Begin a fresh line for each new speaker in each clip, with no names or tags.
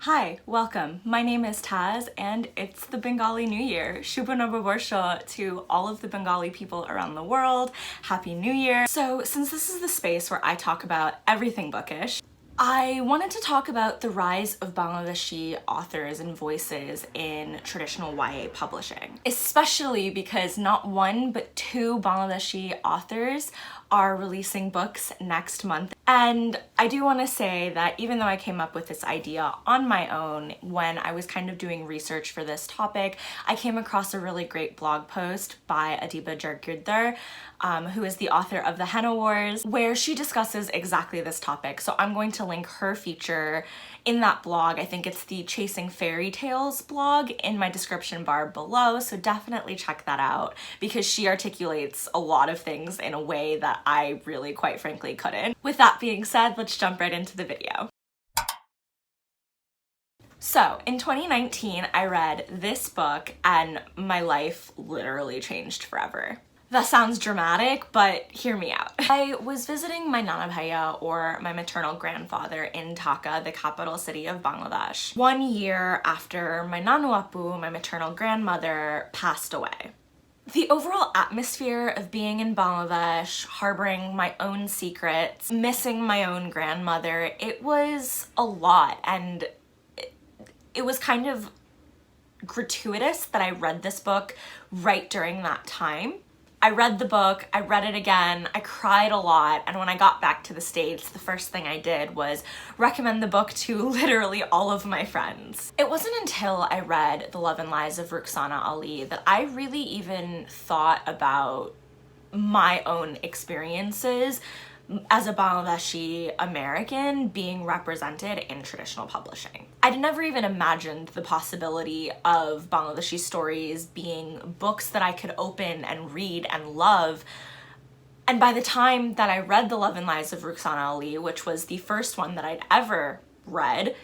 Hi, welcome. My name is Taz and it's the Bengali New Year. Shubho noboborsho to all of the Bengali people around the world. Happy New Year. So since this is the space where I talk about everything bookish, I wanted to talk about the rise of Bangladeshi authors and voices in traditional YA publishing, especially because not one but two Bangladeshi authors are releasing books next month. And I do want to say that even though I came up with this idea on my own, when I was kind of doing research for this topic, I came across a really great blog post by Adiba Jaigirdar, who is the author of The Henna Wars, where she discusses exactly this topic. So I'm going to link her feature in that blog. I think it's the Chasing Fairy Tales blog in my description bar below, so definitely check that out because she articulates a lot of things in a way that I really, quite frankly, couldn't. With that being said, let's jump right into the video. So in 2019, I read this book and my life literally changed forever. That sounds dramatic, but hear me out. I was visiting my Nana Bhaiya, or my maternal grandfather, in Dhaka, the capital city of Bangladesh, 1 year after my Nanu Apu, my maternal grandmother, passed away. The overall atmosphere of being in Bangladesh, harboring my own secrets, missing my own grandmother, it was a lot, and it was kind of gratuitous that I read this book right during that time. I read the book, I read it again, I cried a lot, and when I got back to the States, the first thing I did was recommend the book to literally all of my friends. It wasn't until I read The Love and Lies of Rukhsana Ali that I really even thought about my own experiences as a Bangladeshi American being represented in traditional publishing. I'd never even imagined the possibility of Bangladeshi stories being books that I could open and read and love. And by the time that I read The Love and Lies of Rukhsana Ali, which was the first one that I'd ever read,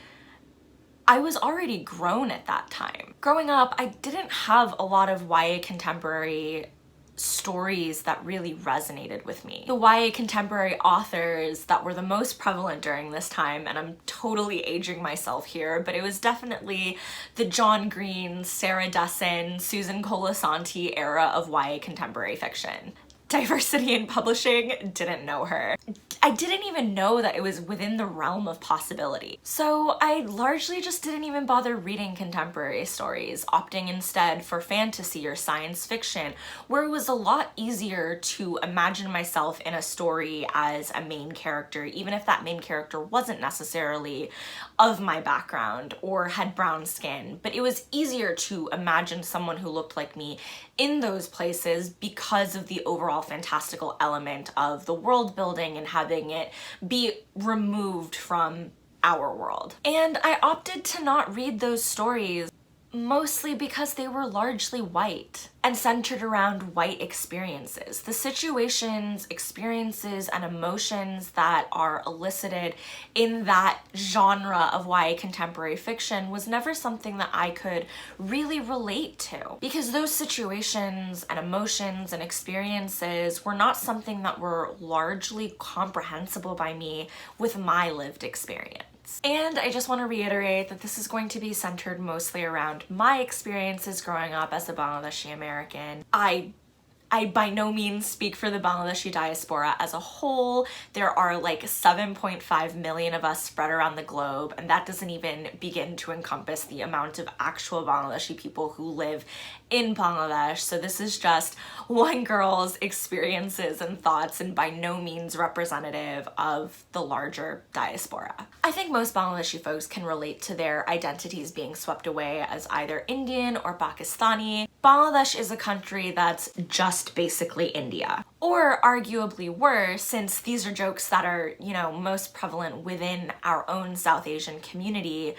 I was already grown at that time. Growing up, I didn't have a lot of YA contemporary stories that really resonated with me. The YA contemporary authors that were the most prevalent during this time, and I'm totally aging myself here, but it was definitely the John Green, Sarah Dessen, Susan Colasanti era of YA contemporary fiction. Diversity in publishing, didn't know her. I didn't even know that it was within the realm of possibility. So I largely just didn't even bother reading contemporary stories, opting instead for fantasy or science fiction, where it was a lot easier to imagine myself in a story as a main character, even if that main character wasn't necessarily of my background or had brown skin. But it was easier to imagine someone who looked like me in those places because of the overall fantastical element of the world building and having it be removed from our world. And I opted to not read those stories mostly because they were largely white and centered around white experiences. The situations, experiences, and emotions that are elicited in that genre of YA contemporary fiction was never something that I could really relate to, because those situations and emotions and experiences were not something that were largely comprehensible by me with my lived experience. And I just want to reiterate that this is going to be centered mostly around my experiences growing up as a Bangladeshi American. I by no means speak for the Bangladeshi diaspora as a whole. There are like 7.5 million of us spread around the globe, and that doesn't even begin to encompass the amount of actual Bangladeshi people who live in Bangladesh. So this is just one girl's experiences and thoughts, and by no means representative of the larger diaspora. I think most Bangladeshi folks can relate to their identities being swept away as either Indian or Pakistani. Bangladesh is a country that's just basically India. Or arguably worse, since these are jokes that are, most prevalent within our own South Asian community,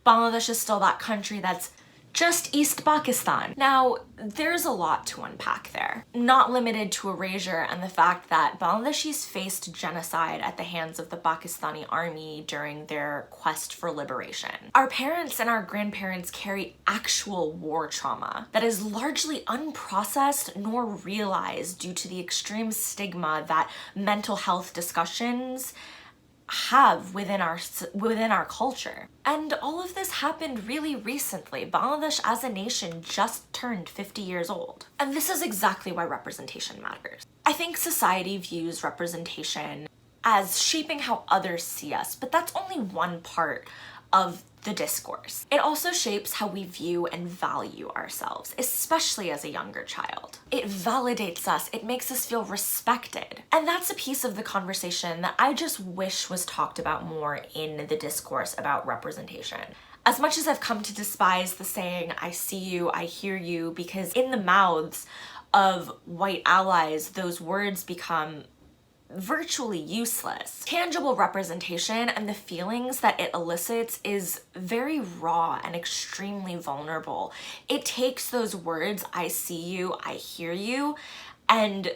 Bangladesh is still that country that's just East Pakistan. Now, there's a lot to unpack there. Not limited to erasure and the fact that Bangladeshis faced genocide at the hands of the Pakistani army during their quest for liberation. Our parents and our grandparents carry actual war trauma that is largely unprocessed nor realized due to the extreme stigma that mental health discussions have within our culture. And all of this happened really recently. Bangladesh as a nation just turned 50 years old. And this is exactly why representation matters. I think society views representation as shaping how others see us, but that's only one part of the discourse. It also shapes how we view and value ourselves, especially as a younger child. It validates us, it makes us feel respected. And that's a piece of the conversation that I just wish was talked about more in the discourse about representation. As much as I've come to despise the saying, I see you, I hear you, because in the mouths of white allies, those words become virtually useless. Tangible representation and the feelings that it elicits is very raw and extremely vulnerable. It takes those words, I see you, I hear you, and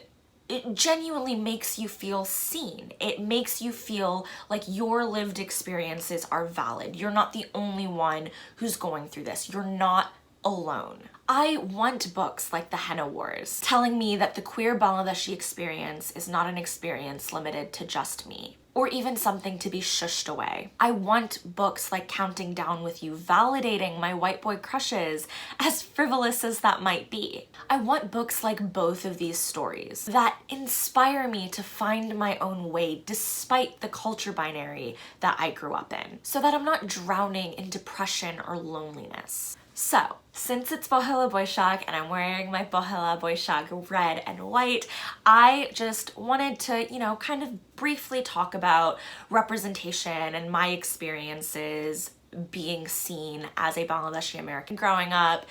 it genuinely makes you feel seen. It makes you feel like your lived experiences are valid. You're not the only one who's going through this. You're not alone. I want books like The Henna Wars telling me that the queer Bangladeshi experience is not an experience limited to just me, or even something to be shushed away. I want books like Counting Down with You validating my white boy crushes, as frivolous as that might be. I want books like both of these stories that inspire me to find my own way despite the culture binary that I grew up in, so that I'm not drowning in depression or loneliness. So, since it's pohela boishakh and I'm wearing my pohela boishakh red and white, I just wanted to, kind of briefly talk about representation and my experiences being seen as a Bangladeshi American growing up,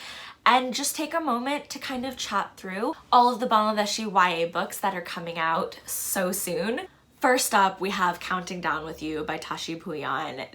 and just take a moment to kind of chat through all of the Bangladeshi YA books that are coming out so soon. First up, we have Counting Down with You by Tashi Bhuyan.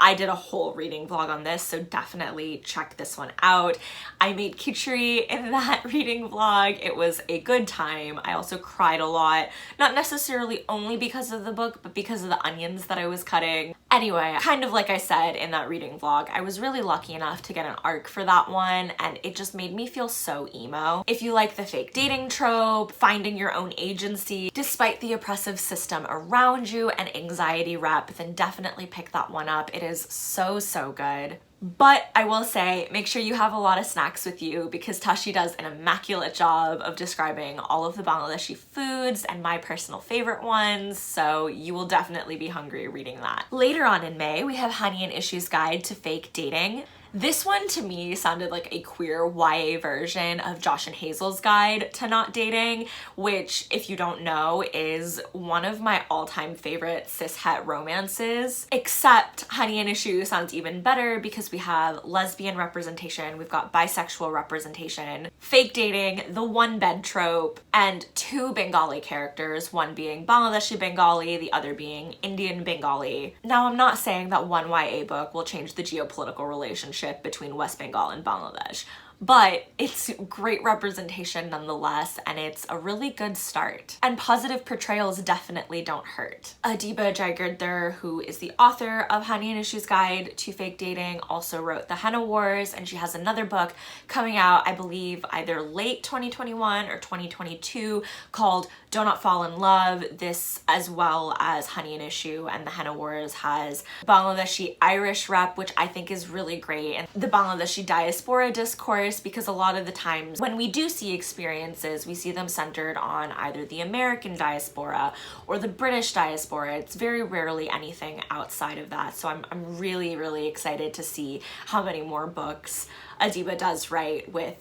I did a whole reading vlog on this, so definitely check this one out. I made khichdi in that reading vlog. It was a good time. I also cried a lot, not necessarily only because of the book, but because of the onions that I was cutting. Anyway, kind of like I said in that reading vlog, I was really lucky enough to get an arc for that one, and it just made me feel so emo. If you like the fake dating trope, finding your own agency despite the oppressive system around you, and anxiety rep, then definitely pick that one up. It is so good. But I will say, make sure you have a lot of snacks with you, because Tashi does an immaculate job of describing all of the Bangladeshi foods and my personal favorite ones, so you will definitely be hungry reading that. Later on in May, we have Honey and Issue's Guide to Fake Dating. This one to me sounded like a queer YA version of Josh and Hazel's Guide to Not Dating, which, if you don't know, is one of my all-time favorite cis-het romances. Except Honey and Issue sounds even better because we have lesbian representation, we've got bisexual representation, fake dating, the one-bed trope, and two Bengali characters, one being Bangladeshi Bengali, the other being Indian Bengali. Now, I'm not saying that one YA book will change the geopolitical relationship between West Bengal and Bangladesh, but it's great representation nonetheless, and it's a really good start. And positive portrayals definitely don't hurt. Adiba Jaigirdar, who is the author of Honey and Issue's Guide to Fake Dating, also wrote The Henna Wars, and she has another book coming out, I believe, either late 2021 or 2022 called Do Not Fall in Love. This, as well as Honey and Issue and The Henna Wars, has Bangladeshi Irish rep, which I think is really great, and the Bangladeshi diaspora discourse, because a lot of the times when we do see experiences, we see them centered on either the American diaspora or the British diaspora. It's very rarely anything outside of that. So I'm really excited to see how many more books Adiba does write with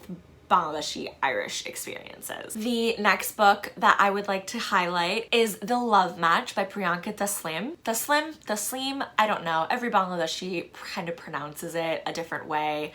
Bangladeshi Irish experiences. The next book that I would like to highlight is The Love Match by Priyanka Taslim. Taslim, I don't know. Every Bangladeshi kind of pronounces it a different way.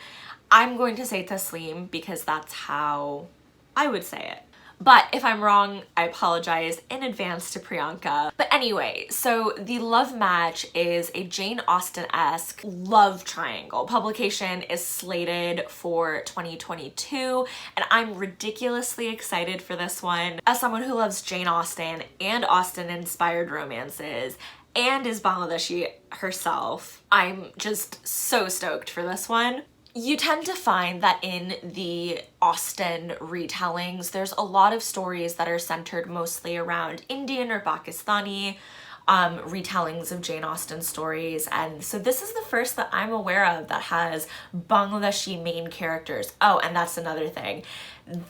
I'm going to say Taslim because that's how I would say it. But if I'm wrong, I apologize in advance to Priyanka. But anyway, so The Love Match is a Jane Austen-esque love triangle. Publication is slated for 2022, and I'm ridiculously excited for this one. As someone who loves Jane Austen and Austen-inspired romances, and is Bangladeshi herself, I'm just so stoked for this one. You tend to find that in the Austen retellings, there's a lot of stories that are centered mostly around Indian or Pakistani retellings of Jane Austen stories. And so this is the first that I'm aware of that has Bangladeshi main characters. Oh, and that's another thing.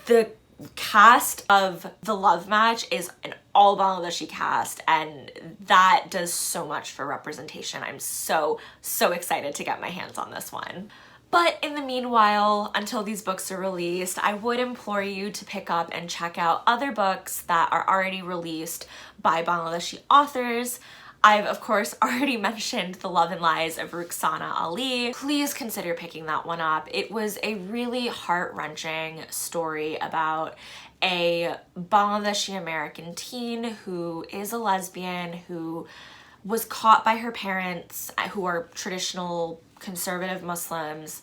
The cast of The Love Match is an all Bangladeshi cast, and that does so much for representation. I'm so excited to get my hands on this one. But in the meanwhile, until these books are released, I would implore you to pick up and check out other books that are already released by Bangladeshi authors. I've, of course, already mentioned The Love and Lies of Rukhsana Ali. Please consider picking that one up. It was a really heart-wrenching story about a Bangladeshi American teen who is a lesbian, who was caught by her parents, who are traditional conservative Muslims,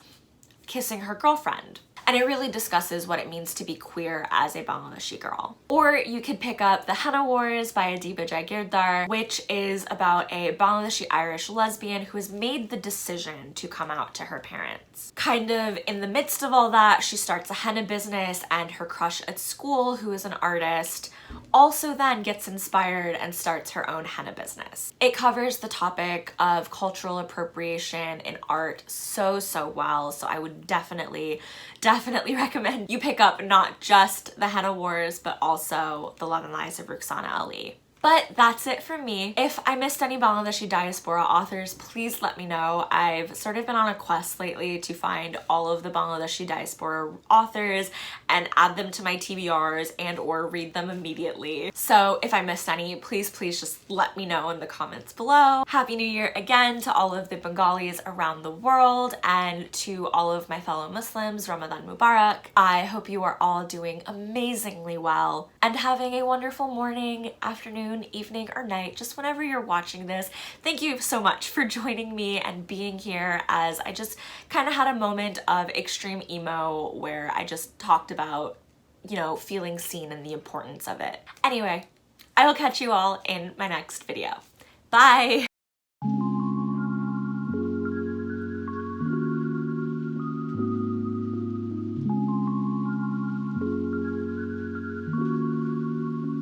kissing her girlfriend. And it really discusses what it means to be queer as a Bangladeshi girl. Or you could pick up The Henna Wars by Adiba Jaigirdar, which is about a Bangladeshi Irish lesbian who has made the decision to come out to her parents. Kind of in the midst of all that, she starts a henna business, and her crush at school, who is an artist, also then gets inspired and starts her own henna business. It covers the topic of cultural appropriation in art so well, so I would definitely recommend you pick up not just The Henna Wars, but also The Love and Lies of Rukhsana Ali. But that's it for me. If I missed any Bangladeshi diaspora authors, please let me know. I've sort of been on a quest lately to find all of the Bangladeshi diaspora authors and add them to my TBRs and or read them immediately. So if I missed any, please just let me know in the comments below. Happy New Year again to all of the Bengalis around the world, and to all of my fellow Muslims, Ramadan Mubarak. I hope you are all doing amazingly well and having a wonderful morning, afternoon, evening, or night, just whenever you're watching this. Thank you so much for joining me and being here, as I just kind of had a moment of extreme emo where I just talked about, you know, feeling seen and the importance of it. Anyway, I will catch you all in my next video. Bye!